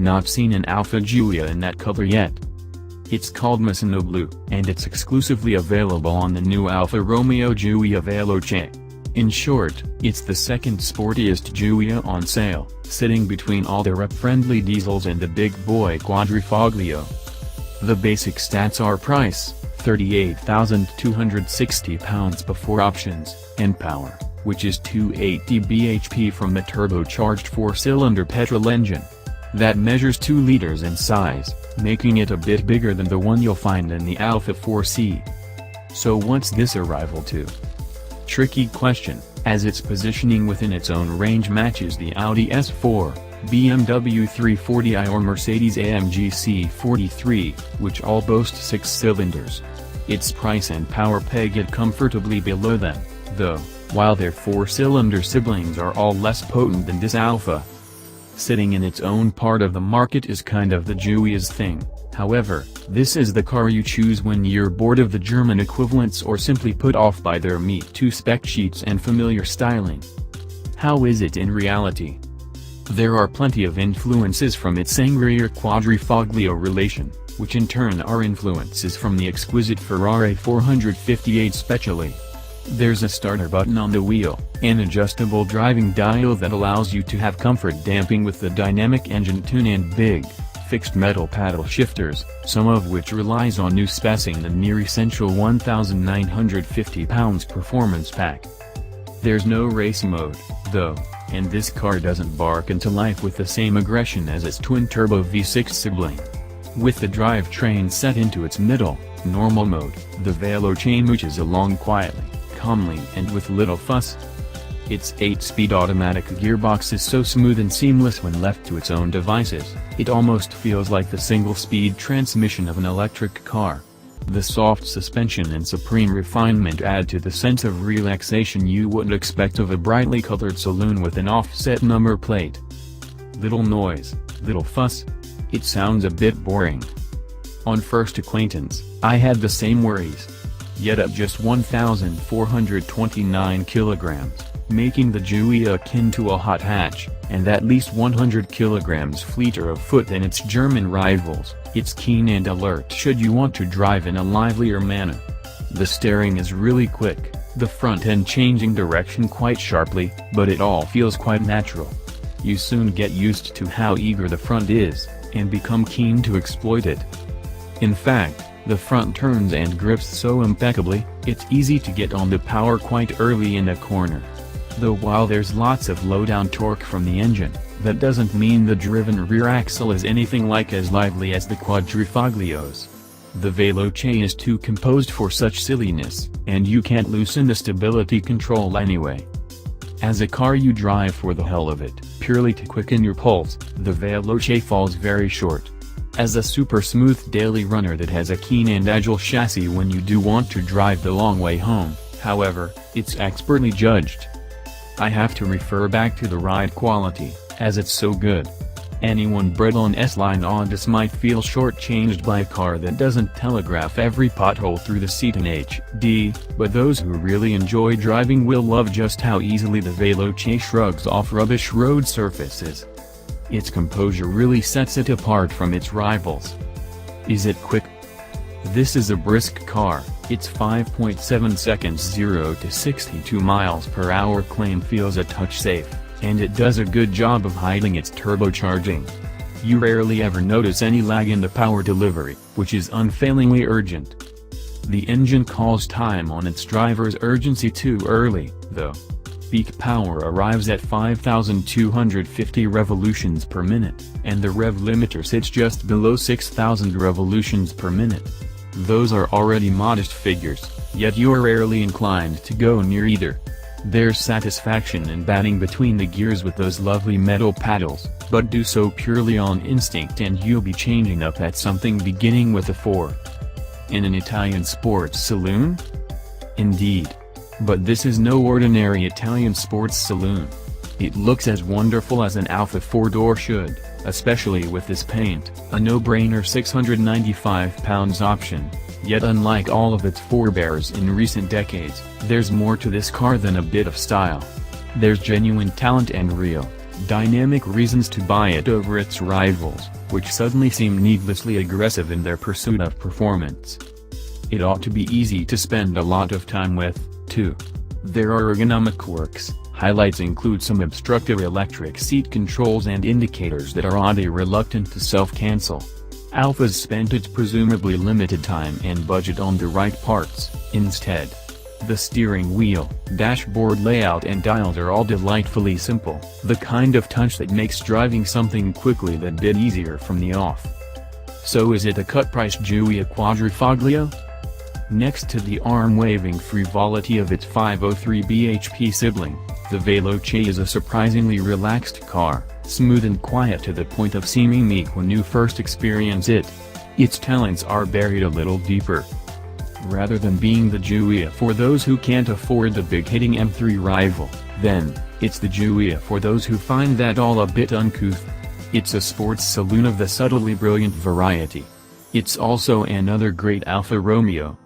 not seen an Alfa Giulia in that color yet. It's called Messina Blue, and it's exclusively available on the new Alfa Romeo Giulia Veloce. In short, it's the second sportiest Giulia on sale, sitting between all the rep-friendly diesels and the big boy Quadrifoglio. The basic stats are price, £38,260 before options, and power, which is 280 bhp from a turbocharged 4-cylinder petrol engine that measures 2 liters in size, making it a bit bigger than the one you'll find in the Alfa 4C. So what's this arrival to? Tricky question, as its positioning within its own range matches the Audi S4, BMW 340i or Mercedes-AMG C43, which all boast 6 cylinders. Its price and power peg it comfortably below them, though, while their 4-cylinder siblings are all less potent than this Alfa. Sitting in its own part of the market is kind of the Giulia's thing. However, this is the car you choose when you're bored of the German equivalents or simply put off by their Me-Too spec sheets and familiar styling. How is it in reality? There are plenty of influences from its angrier Quadrifoglio relation, which in turn are influences from the exquisite Ferrari 458 Speciale. There's a starter button on the wheel, an adjustable driving dial that allows you to have comfort damping with the dynamic engine tune and big, fixed metal paddle shifters, some of which relies on new spacing in the near-essential £1,950 performance pack. There's no race mode, though, and this car doesn't bark into life with the same aggression as its twin-turbo V6 sibling. With the drivetrain set into its middle, normal mode, the Veloce mooches along quietly, calmly and with little fuss. Its 8-speed automatic gearbox is so smooth and seamless when left to its own devices, it almost feels like the single-speed transmission of an electric car. The soft suspension and supreme refinement add to the sense of relaxation you wouldn't expect of a brightly colored saloon with an offset number plate. Little noise, little fuss. It sounds a bit boring. On first acquaintance, I had the same worries. Yet at just 1,429 kilograms, making the Giulia akin to a hot hatch, and at least 100 kilograms fleeter of foot than its German rivals, it's keen and alert should you want to drive in a livelier manner. The steering is really quick, the front end changing direction quite sharply, but it all feels quite natural. You soon get used to how eager the front is, and become keen to exploit it. In fact, the front turns and grips so impeccably, it's easy to get on the power quite early in a corner. Though while there's lots of low-down torque from the engine, that doesn't mean the driven rear axle is anything like as lively as the Quadrifoglios. The Veloce is too composed for such silliness, and you can't loosen the stability control anyway. As a car you drive for the hell of it, purely to quicken your pulse, the Veloce falls very short. As a super smooth daily runner that has a keen and agile chassis when you do want to drive the long way home, however, it's expertly judged. I have to refer back to the ride quality, as it's so good. Anyone bred on S-Line Audis might feel shortchanged by a car that doesn't telegraph every pothole through the seat in HD, but those who really enjoy driving will love just how easily the Veloce shrugs off rubbish road surfaces. Its composure really sets it apart from its rivals. Is it quick? This is a brisk car. Its 5.7 seconds 0 to 62 miles per hour claim feels a touch safe, and it does a good job of hiding its turbocharging. You rarely ever notice any lag in the power delivery, which is unfailingly urgent. The engine calls time on its driver's urgency too early, though. Peak power arrives at 5,250 revolutions per minute, and the rev limiter sits just below 6,000 revolutions per minute. Those are already modest figures, yet you are rarely inclined to go near either. There's satisfaction in batting between the gears with those lovely metal paddles, but do so purely on instinct and you'll be changing up at something beginning with a 4. In an Italian sports saloon? Indeed. But this is no ordinary Italian sports saloon. It looks as wonderful as an Alfa 4-door should, especially with this paint, a no-brainer £695 option. Yet unlike all of its forebears in recent decades, there's more to this car than a bit of style. There's genuine talent and real, dynamic reasons to buy it over its rivals. which suddenly seem needlessly aggressive in their pursuit of performance. It ought to be easy to spend a lot of time with, too. There are ergonomic quirks. Highlights include some obstructive electric seat controls and indicators that are oddly reluctant to self-cancel. Alfa's spent its presumably limited time and budget on the right parts, instead. The steering wheel, dashboard layout and dials are all delightfully simple, the kind of touch that makes driving something quickly that bit easier from the off. So is it a cut-price Giulia Quadrifoglio? Next to the arm-waving frivolity of its 503 bhp sibling, the Veloce is a surprisingly relaxed car, smooth and quiet to the point of seeming meek when you first experience it. Its talents are buried a little deeper. Rather than being the Giulia for those who can't afford the big-hitting M3 rival, then, it's the Giulia for those who find that all a bit uncouth. It's a sports saloon of the subtly brilliant variety. It's also another great Alfa Romeo.